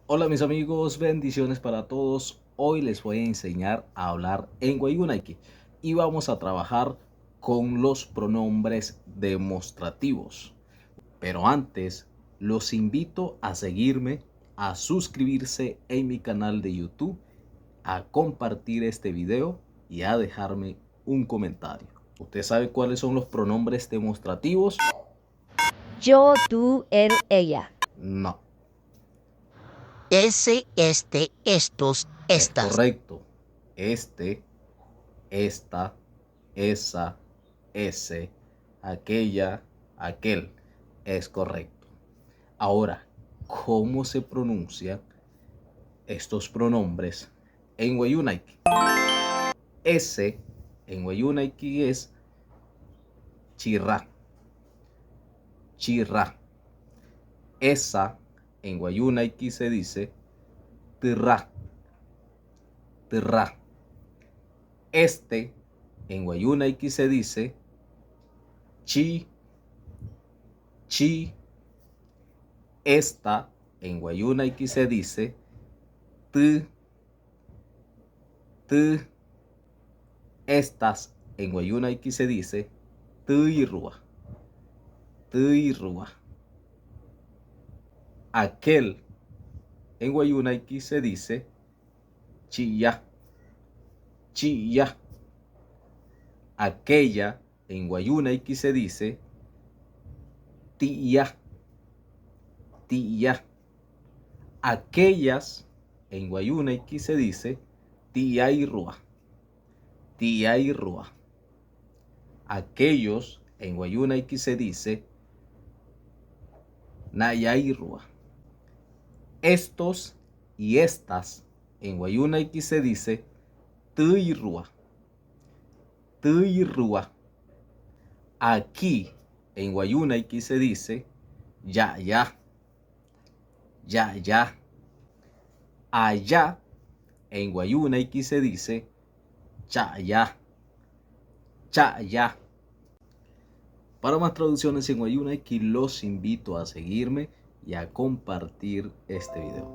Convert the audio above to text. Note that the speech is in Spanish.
Hola mis amigos, bendiciones para todos. Hoy les voy a enseñar a hablar en Wayunaiki y vamos a trabajar con los pronombres demostrativos. Pero antes, los invito a seguirme, a suscribirse en mi canal de YouTube, a compartir este video y a dejarme un comentario. ¿Usted sabe cuáles son los pronombres demostrativos? Yo, tú, él, ella. No, Ese, estos, es estas. correcto. Este, esta, esa, ese, aquella, aquel. Es correcto. Ahora, ¿cómo se pronuncian estos pronombres en Wayunaiki? Ese en Wayunaiki es chirra, chirra. Esa en Wayunaiki se dice tirra, tirra. Este en Wayunaiki se dice chi, chi. Esta en Wayunaiki se dice t, t. Estas en Wayunaiki se dice tuirua, tuirua. Aquel en Wayunaiki se dice chilla, chilla. Aquella en Wayunaiki se dice tía, tía. Aquellas en Wayunaiki se dice tiairua, tiairua. Aquellos en Wayunaiki se dice nayairua. Estos y estas en Wayunaiki se dice tuirua, tuirua. Aquí en Wayunaiki se dice ya, ya, ya, ya. Allá en Wayunaiki se dice cha, ya, cha, ya. Para más traducciones en Wayunaiki los invito a seguirme y a compartir este video.